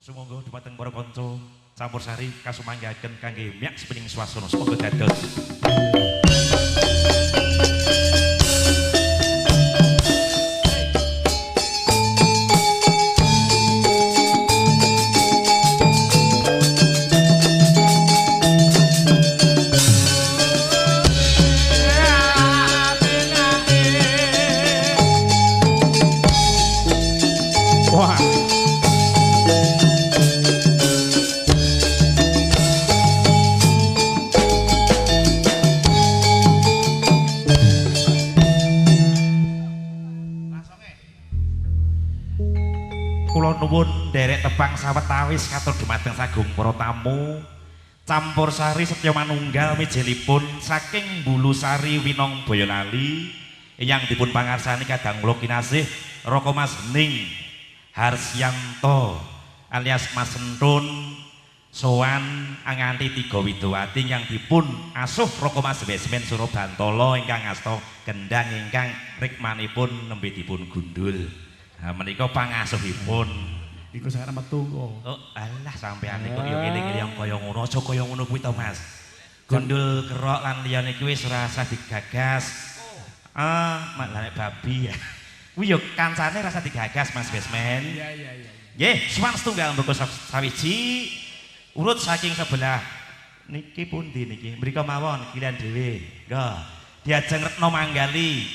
Sumangga dumateng para kanca campursari kasumanggaken kangge miyak sepening swasana sumangga dados. Kula nuwun nderek tepang sawetawis katur dumateng sagung para tamu campursari Setya Manunggal mejelipun saking Bulusari Winong Boyolali ingkang dipun pangarsani kadang kula kinasih Raka Mas Ning Harsyanto alias Mas Entun sowan nganti 3 widowati ingkang dipun asuh Raka Mas Besmen Surabantala ingkang asta gendang ingkang rikmanipun nembe dipun gundul. Nah, menika pangasuhipun. Iku sakjane metu kok. Oh, alah sampeyan niku yo ngene-ngene kaya ngono, aja kaya ngono kuwi to, Mas. Gundul kerok lan liyane kuwi wis ora usah digagas. Malah nek babi ya. Kuwi yo kancane rasa digagas, Mas Besmen. Iya. Nggih, suwan setunggal mboko sawiji urut saking sebelah niki pundi niki? Mriko mawon kilian dhewe. Nggo. Diajeng Retno Manggali.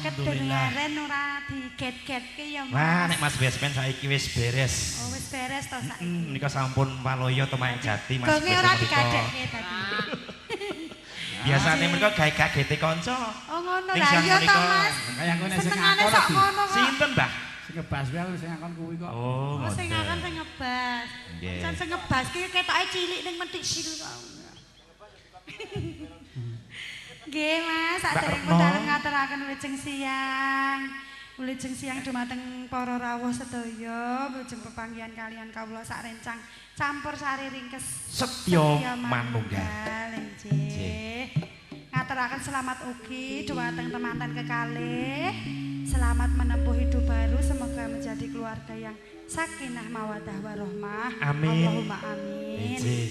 Kedengaran ora diget-getke ya Mas. Wah, nek Mas Besmen saiki wis beres. Oh, wis beres to saiki. Nika sampun paloyo Temaing Jati Mas Gonge ora Besmen. digadekke tadi. Biasane mereka gawe gagete kanca. Oh ngono Ning lah siang iya to menika. Mas. Kaya ngene sing Senengane ngakon sok lagi. ngono kok. Sinten, Mbah? Sing ngebas wae aku sing ngakon kuwi kok. Oh, Oh sing ngoten. akan sing ngebas. Nggih. Jan sing ngebas ki ketoke cilik ning mentik sil kok. Nggih Mas, sadereng Retno. medal ngaturaken wilujeng siang. Wilujeng siang dumateng para rawuh sedaya, wilujeng pepanggihan kalian kawula sak rencang campursari ringkes Setya Manunggal. Nggih. Ngaturaken selamat ugi dumateng temanten kekalih. Selamat menempuh hidup baru, semoga menjadi keluarga yang sakinah mawaddah warahmah. Amin. Allahumma amin. Nggih.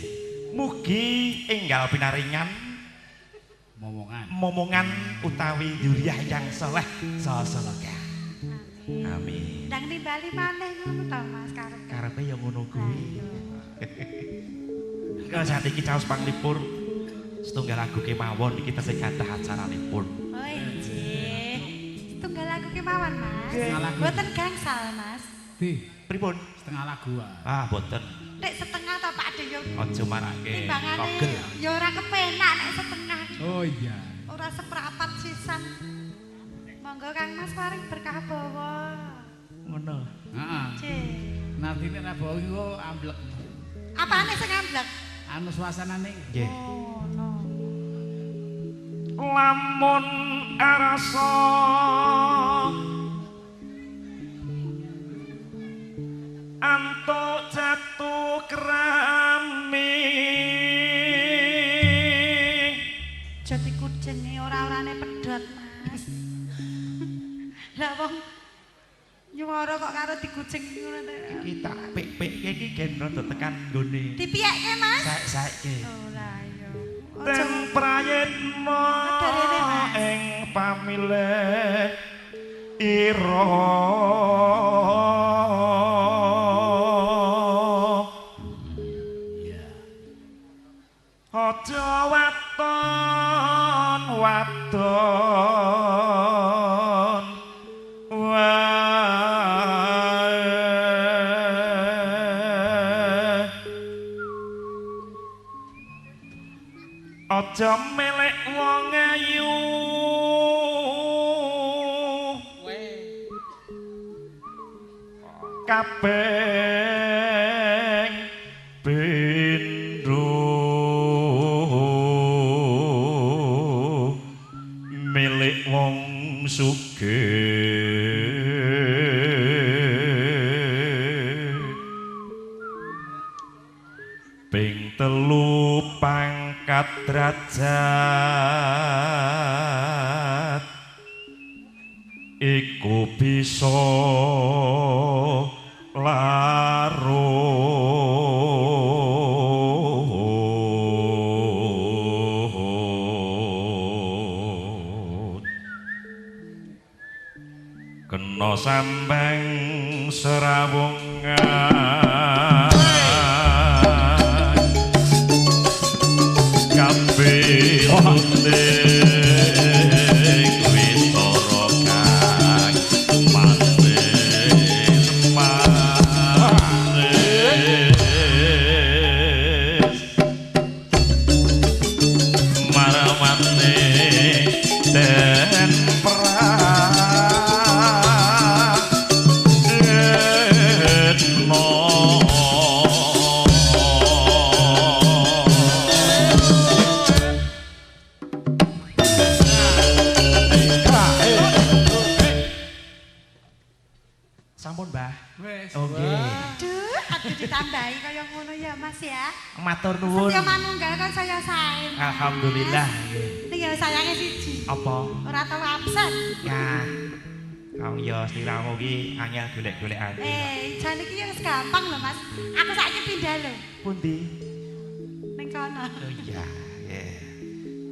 Mugi enggal pinaringan momongan utawi duriah yang saleh sasalaka. Amin. Amin. Ndang nimbali maneh ngono to Mas karep. Karepe ya ngono kuwi. Ayo. Kalau saat ini caos panglipur setunggal lagu kemawon iki tesih kathah acaranipun. Oh injih. Setunggal lagu kemawon Mas. Setengah lagu. Mboten gangsal Mas. Di Pripun? setengah lagu wae. Ah, boten. Nek setengah to Pak De yo. Aja marake Timbangane kogel. ya ora kepenak nek setengah. Oh iya. Ora seprapat sisan. Monggo Kang Mas paring berkah bawa. Ngono. Heeh. Cih. Nartine ra bawa iku amblek. Apane sing amblek? Anu suasanane. Nggih. Oh, no. Lamun arasa antuk jatuh kerami Jati kucenge ora-orane pedhot, Mas. Lah wong nyuwara kok karo dikucing ngono to. iki tak pik-pik iki gen rada tekan nggone Dipiyekke, Mas? saiki Oh, lah iya. ten prayitna Adarene, Mas. ing pamilih ira aja waton wae aja melek wong ayu kabeh pindho milik wong sugih ping telu pangkat derajat iku bisa larut kena sambang serawungan kabeh ditambahi kaya ngono ya Mas ya. Matur nuwun. Setya manunggal kan saya sae. Alhamdulillah. Tinggal sayangnya siji. Apa? Ora tau absen. Ya. Kang ya sliramu ki angel golek-golekan. Jane iki wis gampang lho Mas. Aku saiki pindah lho. Pundi? Ning kono. Oh iya.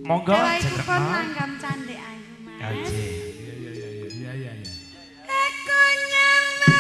Monggo jeneng pun langgam cantik ayu Mas. Oh iya. Iya. Aku nyamar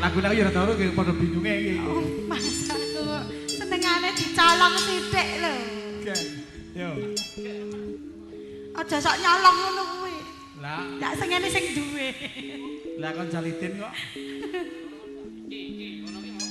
lagu-lagu ya rada iki padha bingunge iki. Oh, Mas aku senengane dicolong sithik lho. Yo. Aja sok nyolong ngono kuwi. Lah, ndak sengene sing duwe. Lah kon jalitin kok. Ngono ki mau.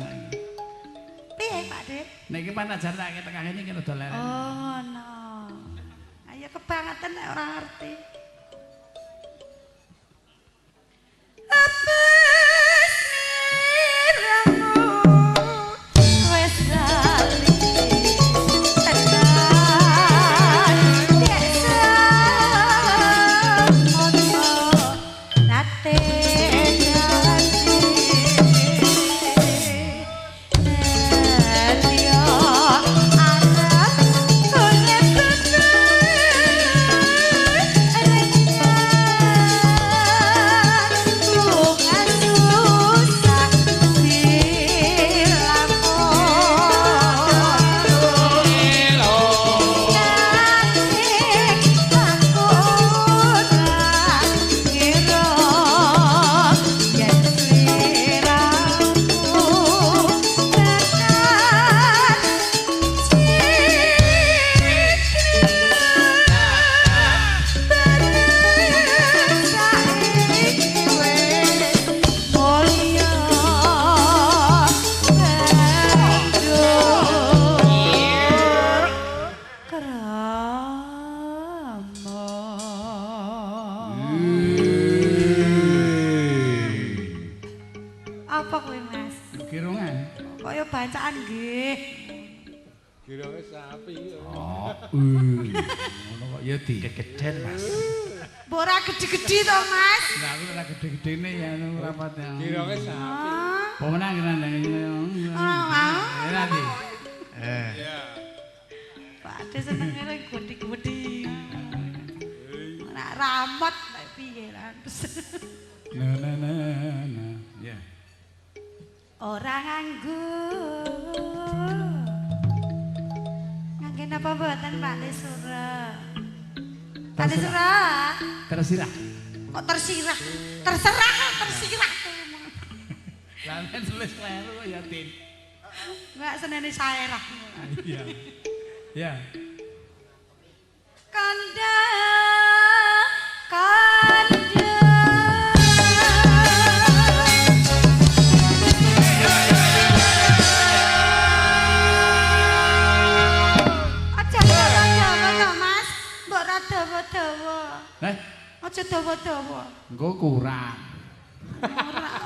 saiki. Piye Pak De? Nek iki pan ajar tak tengah ini kena rada leren. Oh ngono. Ayo kebangetan nek ora ngerti. Apa sliramu wis lali tenan biasa mono nate janji dia arep golek Apa kowe Mas? Kirongan. Kaya bacaan nggih. Kirane sapi yo. Oh, ngono kok ya di. Kegeden Mas. Mbok ora gede-gede to Mas? Lah aku ora gede-gedene ya anu rapatnya. Kirane sapi. Ah. Pemenang kira ndang. Ah. Ya nanti. Ya. Pak De seneng ngene gede-gede. Ora ramot lek piye lah. Na. Ya. Ora ngangge napa mboten Pak De Sura? Pak De Sura? Terserah. Kok terserah? Terserah. Lah nek tulis kleru ya Tin. Enggak senene saerah. Iya. Ya. Kanda. Aja dawa-dawa Mas, mbok ra dawa-dawa. Aja dawa-dawa. Engko kurang.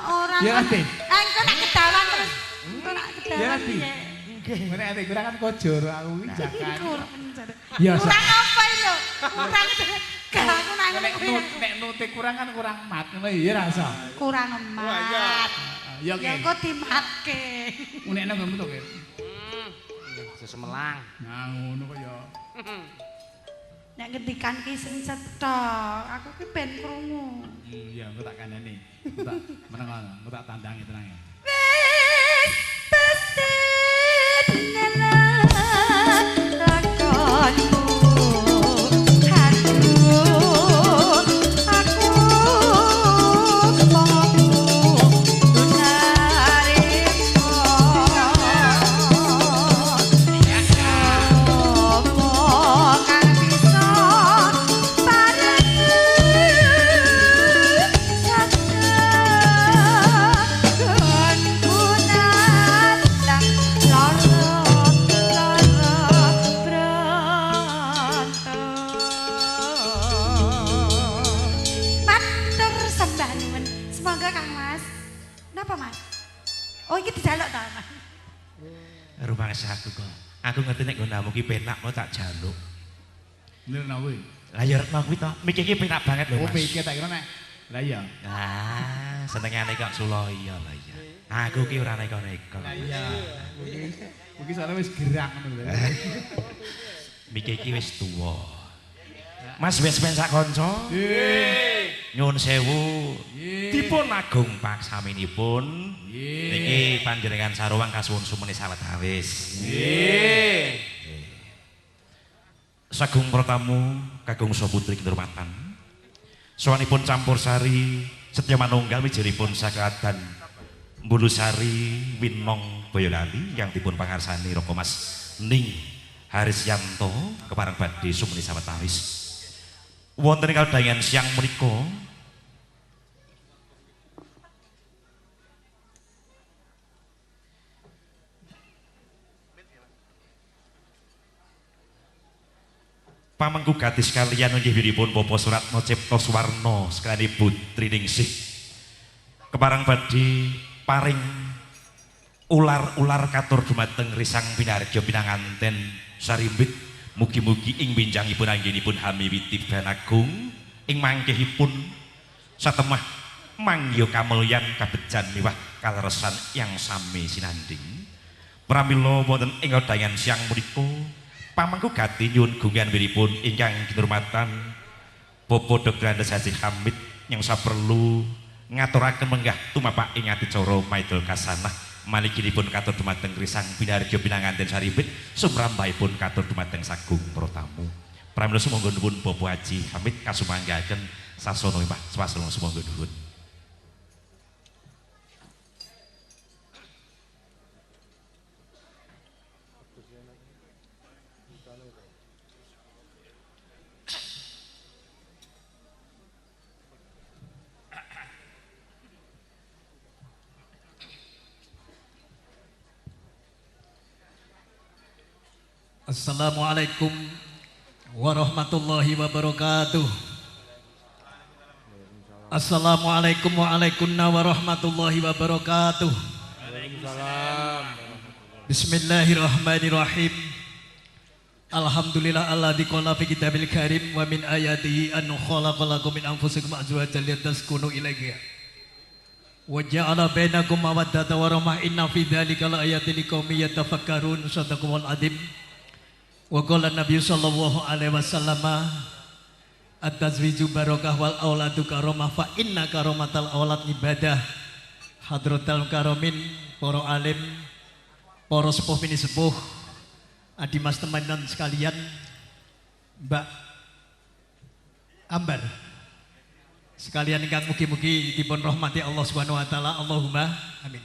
Ora. Ya, Ati. Engko nek kedawan terus. Engko nek kedawan. Ya, Ati. piye? Mereka ada kurang kan kojor aku iki jakan. Kurang. Ya, Kurang apa lho? Kurang gak aku nang nek nek nute kurang kan kurang mat ngono ya rasa. kurang emat. Ya Ya oke. kok dimatke. Unekno ngemu to, Ki. Sesemelang. Nah, ngono kok ya. Nek ngendikan ki sing cetok, aku ki ben krungu. Iya, engko tak kandhani. Tak meneng, engko tak tandangi tenang ya. Wis pasti nelah lakonmu. Aduh, aku kepongmu dunarimu. Sopo kang bisa parengi Semoga Kang Mas. Napa Mas? Oh iki dijaluk ta Mas? Rumangsa aku kok. Aku ngerti nek nggonamu ki penak mau tak jaluk. Nirna kuwi. Lah ya retno kuwi to. Miki iki penak banget lho Oh, Mas. pikir tak kira nek. Lah iya. Ah, senengane kok Suloyo lah ya. Aku ki ora neko-neko. Iya. Mungkin soalnya wis gerang ngono lho. Miki iki wis tuwa. Mas wis ben sak kanca. Nyuwun sewu. Dipun agung paksaminipun. Niki panjenengan sarowang kasuwun sumene sawetawis. Nggih. Sagung Pratamu kagung Saputri kinurmatan. Sawanipun campur sari Setya Manunggal wijilipun sakadan Mbulusari Winong Boyolali yang dipun pangarsani Raka Mas Ning Harisyanto kepareng badhe sumene sawetawis. Wonten ing kaldayangan siang menika Pamengku gadis kalian inggih wiripun Bapak Suratno Cipto Suwarno sekali putri ningsih keparang badhe paring ular-ular katur dumateng risang pinarjo pinanganten sarimbit mugi-mugi ing winjangipun anggenipun hamiwiti banagung ing mangkihipun satemah mangya kamulyan kabejan miwah kaleresan yang sami sinanding pramila wonten ing wedangan siang punika pamengku gati nyuwun gunggan wiripun ingkang kinurmatan Bapak Dr. Andes Haji Hamid yang saperlu ngaturaken menggah tumapak ing adicara maidul kasanah malikinipun katur dumateng risang pinarjo pinanganten sarimbit sumrambahipun katur dumateng sagung para tamu pramila sumangga nuwun Bapak Haji Hamid kasumanggaken sasana Mbah swasana sumangga nuwun. Assalamualaikum warahmatullahi wabarakatuh. Assalamualaikum warahmatullahi wabarakatuh. Waalaikumsalam. Bismillahirrahmanirrahim. Alhamdulillah alladzi qala fi kitabil karim wa min ayatihi an khalaqalakum min anfusikum azwajan litaskunu ilaiha. Wa ja'ala bainakum mawaddatan wa rahmah inna fi dzalika laayatin liqaumin yatafakkarun. Shadaqallahul adzim. Wa qala Nabi sallallahu alaihi wasallam at-tazwiju barakah wal auladu karamah fa inna karamatal aulad ibadah. Hadratal karamin para alim, para sepuh bini sepuh, adi mas teman sekalian, Mbak Ambar sekalian ingkang mugi-mugi dipun rahmati Allah Subhanahu wa taala. Allahumma amin.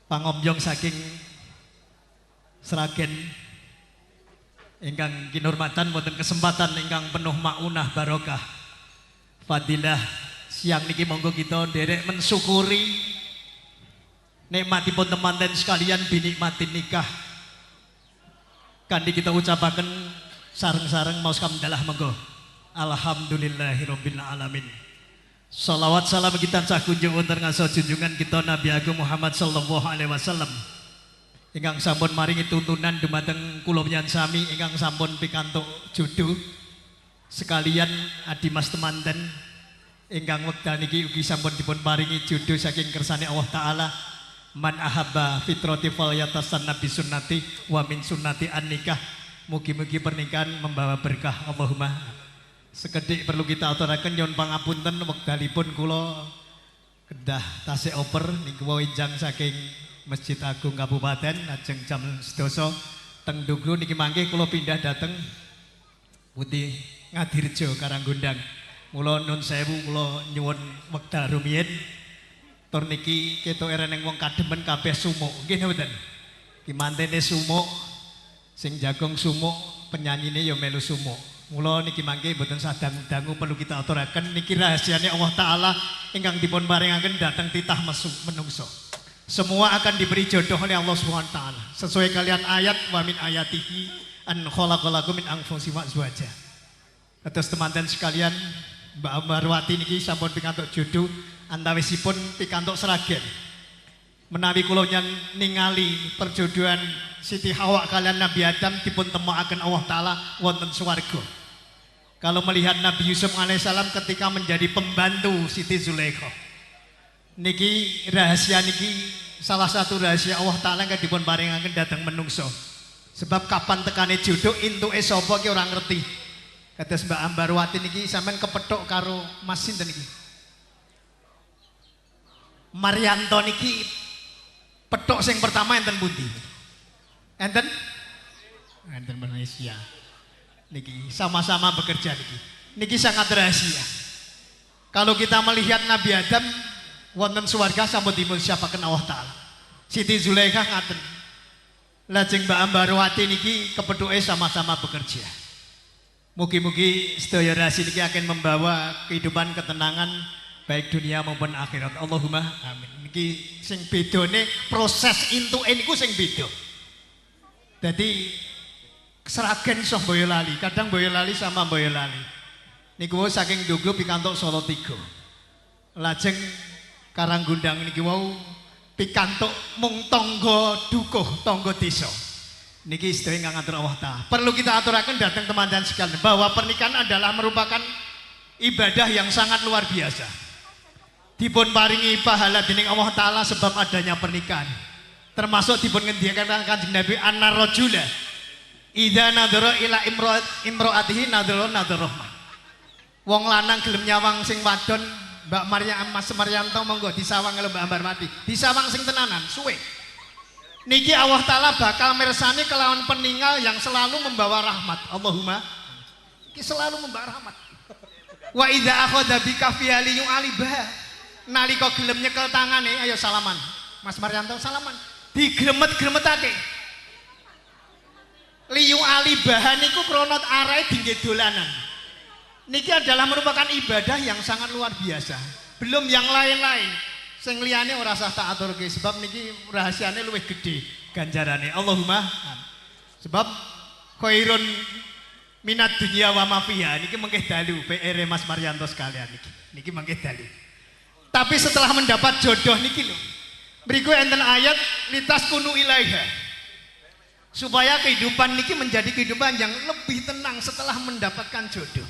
Pangombyong saking Sragen ingkang kinurmatan wonten kesempatan ingkang penuh maunah barokah fadilah siang niki monggo kita nderek mensyukuri nikmatipun teman-teman sekalian binikmati nikah kanthi kita ucapaken sareng-sareng maos kamdalah monggo alhamdulillahirabbil alamin. Shalawat salam kita cah kunjung wonten ngaso junjungan kita Nabi Agung Muhammad sallallahu alaihi wasallam ingkang sampun maringi tuntunan dumateng kula panjenengan sami ingkang sampun pikantuk jodoh sekalian adi mas temanten ingkang wekdal niki ugi sampun dipun paringi jodoh saking kersane Allah taala. Man ahabba fitrati falyatasanna bi sunnati wa min sunnati an nikah. Mugi-mugi pernikahan membawa berkah. Allahumma. Sekedhik perlu kita aturaken nyuwun pangapunten wekdalipun kula kedah tasih oper niku winjang saking Masjid Agung Kabupaten lajeng jam 12 teng Duglu niki mangke kula pindah dateng Putih Ngadirjo Karanggondang. Mula nun sewu kula nyuwun wekdal rumiyin tur niki ketok ereneng wong kademen kabeh sumuk. Nggih mboten? Ki mantene sumuk sing jagong sumuk penyanyine ya melu sumuk. Mula niki mangke mboten sadang-dangu perlu kita aturaken niki rahasiane Allah taala ingkang dipun paringaken dhateng titah menungso. Semua akan diberi jodoh oleh Allah Subhanahu wa taala sesuai kalian ayat wa min ayatihi an khalaqalakum min anfusikum azwaja. Atas teman-teman sekalian, Mbak Ambarwati niki sampun pikantuk jodoh antawisipun pikantuk Sragen. Menawi kula ningali perjodohan Siti Hawa kalian Nabi Adam dipun temokaken Allah taala wonten swarga. Kalau melihat Nabi Yusuf alaihissalam ketika menjadi pembantu Siti Zulaikha. Niki rahasia niki salah satu rahasia Allah taala yang dipun paringaken dhateng menungso. Sebab kapan tekane jodoh entuke sapa ki ora ngerti. Kados Mbak Ambarwati niki sampean kepethuk karo Mas sinten niki? Marianto niki petuk sing pertama enten pundi? Enten? Enten Malaysia. Niki sama-sama bekerja niki. Niki sangat rahasia. Kalau kita melihat Nabi Adam wonten swarga sampun dipun syafaken Allah taala. Siti Zulaikha ngaten. Lajeng Mbak Ambarwati niki kepethuke sama-sama bekerja. Mugi-mugi sedaya rahasia niki akan membawa kehidupan ketenangan baik dunia maupun akhirat. Allahumma amin. Niki sing bedone proses intuke niku sing beda. Dadi Seragen iso Boyolali, kadang Boyolali sama Boyolali. Niku wau saking Doglo pikantuk Solo 3. Lajeng Karanggundang niki wau pikantuk mung tangga dukuh, tangga desa. Niki sedaya ngatur Allah Ta'ala. Perlu kita aturaken datang teman-teman sekalian bahwa pernikahan adalah merupakan ibadah yang sangat luar biasa. Dipun paringi pahala dening Allah Ta'ala sebab adanya pernikahan. Termasuk dipun ngendikan Kanjeng Nabi an-rajula idza nadhara ila imro'atihi nadhara nadharahmah. Wong lanang gelem nyawang sing wadon, Mbak Maryam Mas Maryanto monggo disawang karo Mbak Ambar Mati. Disawang sing tenanan, suwe. Niki Allah Ta'ala bakal mirsani kelawan peninggal yang selalu membawa rahmat. Allahumma. Iki selalu membawa rahmat. Wa idza akhadha bika fi aliyun alibah. Nalika gelem nyekel tangane, ayo salaman. Mas Maryanto salaman. Digremet-gremetake. Liyu alibahan niku krana arahe dingge dolanan. Niki adalah merupakan ibadah yang sangat luar biasa. Belum yang lain-lain. Sing liyane ora usah tak aturke sebab niki rahasiane luwih gede ganjarane. Allahumma. Sebab khairun minat dunia wa ma fiha niki mengke dalu PR Mas Maryanto sekalian niki. Niki mengke dalu. Tapi setelah mendapat jodoh niki lho. Mriku enten ayat litas kunu ilaiha. Supaya kehidupan niki menjadi kehidupan yang lebih tenang setelah mendapatkan jodoh.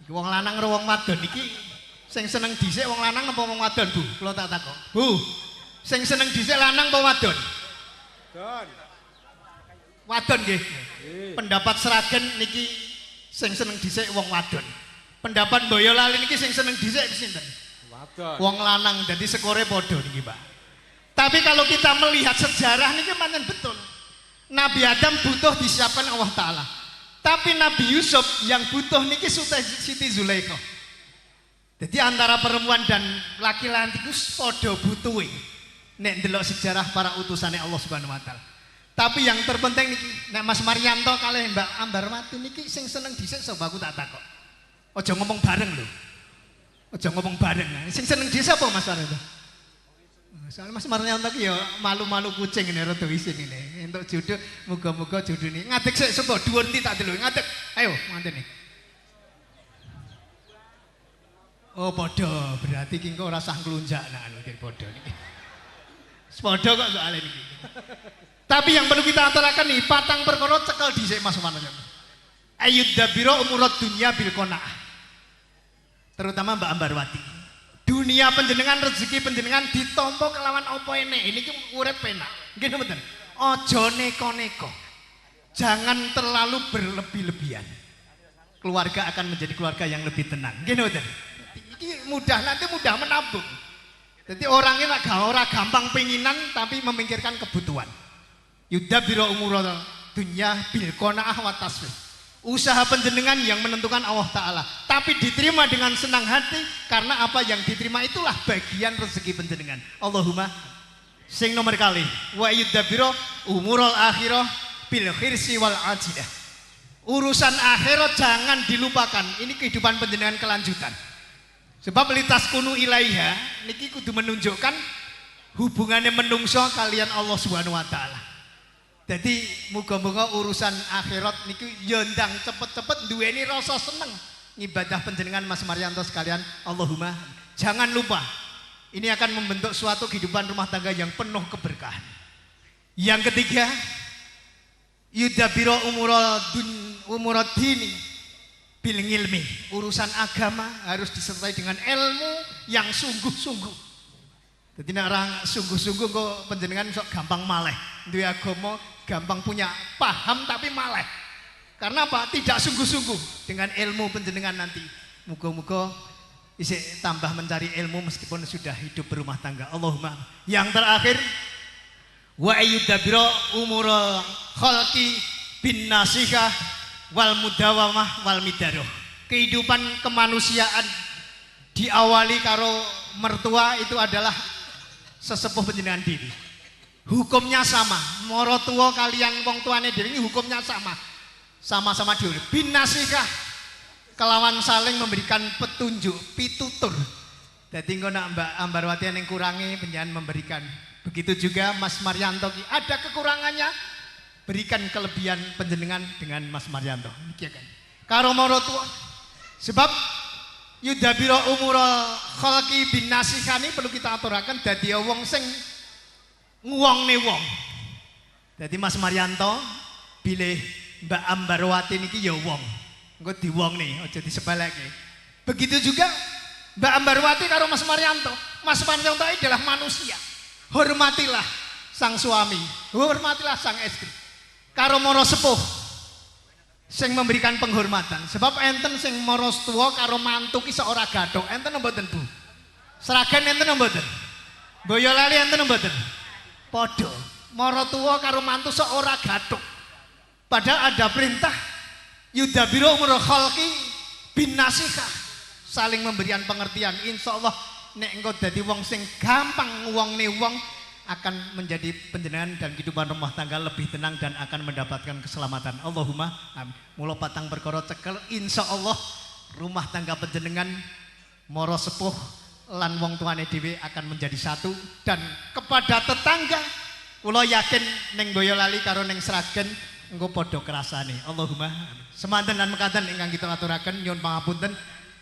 Iki wong lanang karo wong wadon niki sing seneng dhisik wong lanang napa wong wadon, Bu? Kula tak takok. Bu, sing seneng dhisik lanang apa wadon? Wadon. Wadon nggih. Pendapat Seragen niki sing seneng dhisik wong wadon. Pendapat Boyolali niki sing seneng dhisik sinten? Wadon. Wong lanang, dadi skore padha niki, Pak. Tapi kalau kita melihat sejarah niki pancen betul. Nabi Adam butuh disiapkan Allah Ta'ala. Tapi Nabi Yusuf yang butuh niki Siti Zulaikha. Jadi antara perempuan dan laki-laki itu podo butuhi. Nek ndelok sejarah para utusannya Allah Subhanahu Wa Taala. Tapi yang terpenting niki, nek Mas Maryanto kalih Mbak Ambar Mati niki sing seneng dhisik sapa aku tak takok. Aja ngomong bareng lho. Aja ngomong bareng. Sing seneng dhisik apa Mas Maryanto? Soalnya Mas Maryanto ki ya malu-malu kucing ini rada isin ini. Entuk jodoh, muga-muga jodoh ini. Ngadeg sik sapa dhuwur ndi tak delok. Ngadeg. Ayo, nganteni. Oh podo, berarti ki engko ora sah nglunjak nak anu podo niki. Podo kok soalnya niki. Tapi yang perlu kita aturaken nih, patang perkara cekel dhisik Mas Maryanto. Ayyudzabira umurat dunya bil qanaah. Terutama Mbak Ambarwati. Dunia penjenengan, rezeki penjenengan ditampa kelawan apa enek. Ini ki urip penak. Nggih mboten? Aja neko-neko. Jangan terlalu berlebih-lebihan. Keluarga akan menjadi keluarga yang lebih tenang. Nggih mboten? Iki mudah, nanti mudah menabung. Jadi orangnya ora gampang penginan tapi memikirkan kebutuhan. Yudabbiro umurul dunya bil qanaah wa tasbih. Usaha penjenengan yang menentukan Allah Ta'ala, tapi diterima dengan senang hati karena apa yang diterima itulah bagian rezeki penjenengan. Allahumma. Sing nomor kali wa yudabbiro umurul akhirah bil khirsi wal ajilah. Urusan akhirat jangan dilupakan. Ini kehidupan penjenengan kelanjutan. Sebab litas kunu ilaiha niki kudu menunjukkan hubungannya menungso kalian Allah Subhanahu Wa Taala. Jadi muga-muga urusan akhirat niki yondang cepet-cepet duweni rasa seneng ngibadah penjenengan Mas Maryanto sekalian. Allahumma. Jangan lupa ini akan membentuk suatu kehidupan rumah tangga yang penuh keberkahan. Yang ketiga, yudabbiro umurad dini bil ilmi. Urusan agama harus disertai dengan ilmu yang sungguh-sungguh. Jadi nek orang sungguh-sungguh kok penjenengan sok gampang maleh. Duwe agama gampang punya paham tapi maleh. Karena apa? Tidak sungguh-sungguh dengan ilmu penjenengan nanti. Muga-muga isi tambah mencari ilmu meskipun sudah hidup berumah tangga. Allahumma. Yang terakhir, wa ayyudabbiro umura khalqi bin nasihah wal mudawamah wal midaroh. Kehidupan kemanusiaan diawali karo mertua itu adalah sesepuh penjenengan diri. Hukumnya sama, moro tua kalian wong tuane dhewe ini hukumnya sama. Sama-sama dhewe. Bin nasihah kelawan saling memberikan petunjuk, pitutur. Dadi engko nak Mbak Ambarwati yang kurangi penjenengan memberikan. Begitu juga Mas Maryanto ada kekurangannya berikan kelebihan panjenengan dengan Mas Maryanto. Niki kan. Karo marotua. Sebab yudabiro umura khalqi bin nasikani perlu kita aturaken dadi wong sing nguwongne wong. Dadi Mas Maryanto bilih Mbak Ambarwati niki ya wong. Engko diwongne aja disepeleke. Begitu juga Mbak Ambarwati karo Mas Maryanto. Mas Maryanto adalah manusia. Hormatilah sang suami, hormatilah sang istri. Karo moro sepuh sing memberikan penghormatan. Sebab enten sing moro tuwa karo mantu ki ora gathok. Enten mboten Bu? Seragen enten mboten? Boyolali enten mboten? Padha. Moro tuwa karo mantu ora gathok. Padahal ada perintah yudabiru umur khalqi bin nasikah, saling memberikan pengertian. Insya Allah nek engkau dadi wong sing gampang wongne wong akan menjadi panjenengan dan kehidupan rumah tangga lebih tenang dan akan mendapatkan keselamatan. Allahumma amin. Mula patang perkara cekel insya Allah rumah tangga panjenengan moro sepuh lan wong tuane dhewe akan menjadi satu. Dan kepada tetangga kula yakin ning Boyolali karo ning Sragen engko padha kerasane. Allahumma amin. Semanten lan mekaten ingkang kita aturaken nyuwun pangapunten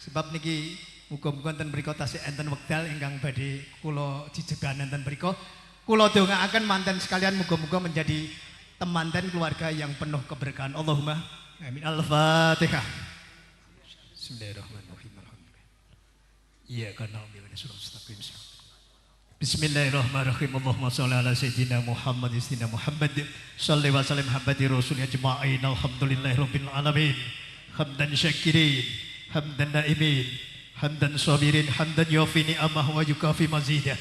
sebab niki muga-muga enten mriku tasih enten wekdal ingkang badhe kula jijegan enten mriku. Kula dongaaken manten sekalian muga-muga menjadi temanten keluarga yang penuh keberkahan. Allahumma amin. Al-Fatihah. Bismillahirrahmanirrahim. Iya karena Bismillahirrahmanirrahim. Allahumma sholli ala sayyidina Muhammad istina Muhammad shalli wa sallim habati rasul ajma'in. Alhamdulillahirabbil alamin. Hamdan syakirin, hamdan naimin, hamdan sabirin, hamdan yufi ni'amah wa yukafi mazidah.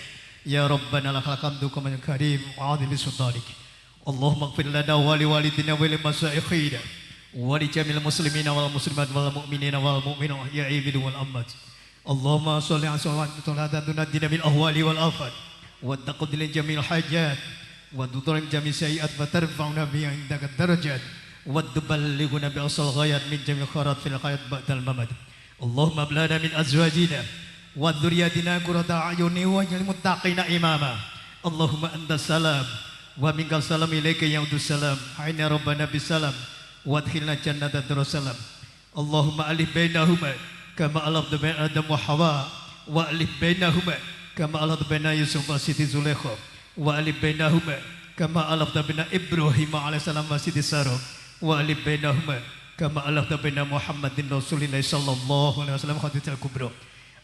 Ya Rabbana lakal hamdu kama karim wa adil sultanik. Allahumma ighfir lana wa li walidina wa li masaikhina wa li jamil muslimina wal muslimat wal mu'minina wal mu'minat ya ibadu wal ammat. Allahumma sholli ala sayyidina tunadina bil ahwali wal afat wa taqdil jamil hajat wa tuturim jamil sayiat wa tarfa'una bi indaka darajat wa tuballighuna bi asal ghayat min jamil khairat fil hayat ba'dal mamat. Allahumma ablana min azwajina wa dzurriyyatina qurrata a'yuni waj'al muttaqina imama. Allahumma antas salam wa minkal salam ilaika ya'udus salam. Aina rabbana bisalam wa adkhilna jannata darussalam. Allahumma alif bainahuma kama alafta baina Adam wa Hawa wa alif bainahuma kama alafta baina Yusuf wa Siti Zulaikha wa alif bainahuma kama alafta baina Ibrahim alaihissalam wa Siti Sarah wa alif bainahuma kama alafta baina Muhammadin Rasulillah sallallahu alaihi wasallam khadijatul kubra.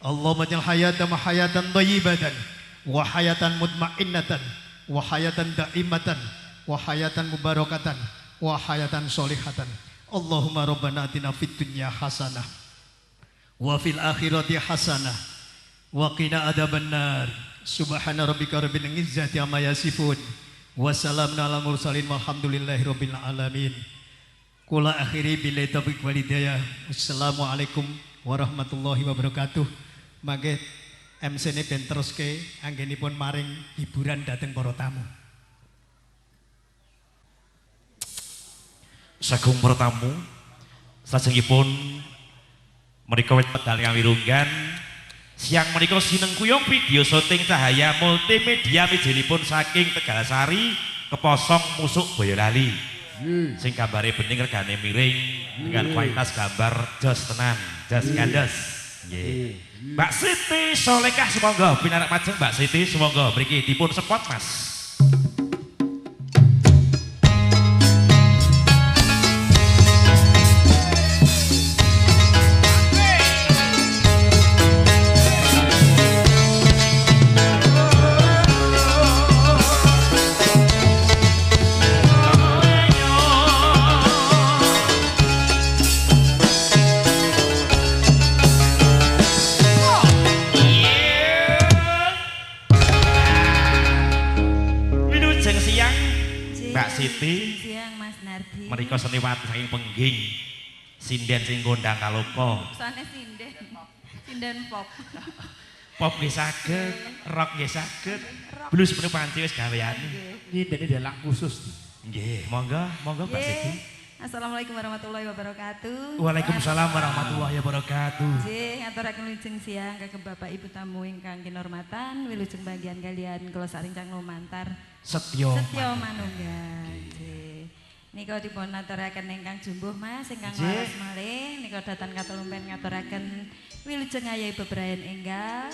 Allahumma ja'al hayatan wa hayatan thayyibatan wa hayatan mutmainnatan wa hayatan daimatan wa hayatan mubarakatan wa hayatan solihatan. Allahumma rabbana atina fid dunya hasanah wa fil akhirati hasanah wa qina adzabannar. Subhana rabbika rabbil izzati amma yasifun wa salamun alal mursalin walhamdulillahi rabbil alamin. Kula akhiri billahi taufiq wal hidayah. Assalamualaikum warahmatullahi wabarakatuh. Mangke MC-ne ben teruske anggenipun maring hiburan dhateng para tamu. Sagung para tamu sajengipun menika wedal kang wirunggan siang menika sinengkuyung video syuting cahaya multimedia mijenipun saking Tegalsari Keposong Musuk Boyolali. Sing gambare bening regane miring dengan kualitas gambar jos tenan, jos kandos. Nggih. Mbak Siti Solekah semonggo pinarak majeng Mbak Siti semonggo mriki dipun spot Mas. Siti siang Mas Nardi menika seniwati saking Pengging sinden sing kondang kaloka sane sinden pop nggih saged rock nggih saged blues menika panci wis gaweane Ini dari dalang khusus. nggih monggo Mbak Siti. Assalamualaikum warahmatullahi wabarakatuh. Waalaikumsalam warahmatullahi wabarakatuh. Nggih ngaturaken wilujeng siang kagem Bapak Ibu tamu ingkang kinurmatan wilujeng bagian kalian kula saring cang lumantar Setyo Manunggal. Nika dipun aturaken ingkang jumbuh Mas, ingkang Nggih. laras malih, nika datan katulumpen ngaturaken wilujeng ayahe bebrayan enggal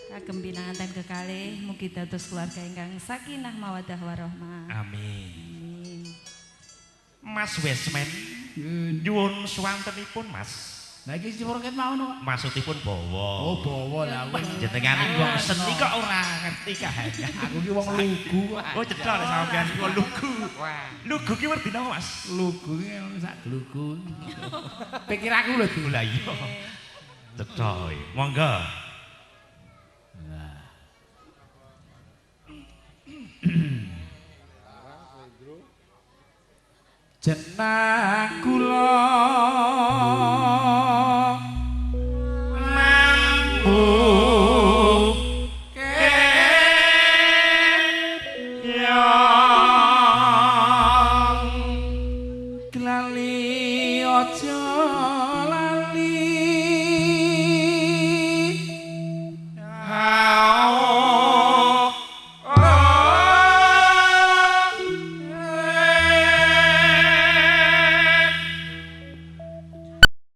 kagem pinanganten kekalih mugi dados keluarga ingkang sakinah mawaddah warahmah. Amin. Amin. Mas Wesmen nyuwun swantenipun Mas. Lah iki siproket mau no. Maksudipun bawa. Oh, bawa lah kowe. Jenengan iki wong seni kok ora ngerti kae. Aku ki wong lugu kok. Oh cedhak nek sampean iku lugu. Lugu ki werti napa Mas? Lugu ki ono sak glugu. Pikir aku lho Du. Lah iya. Cedhak. Monggo. Jeneng kula mambu kenyang lali aja lali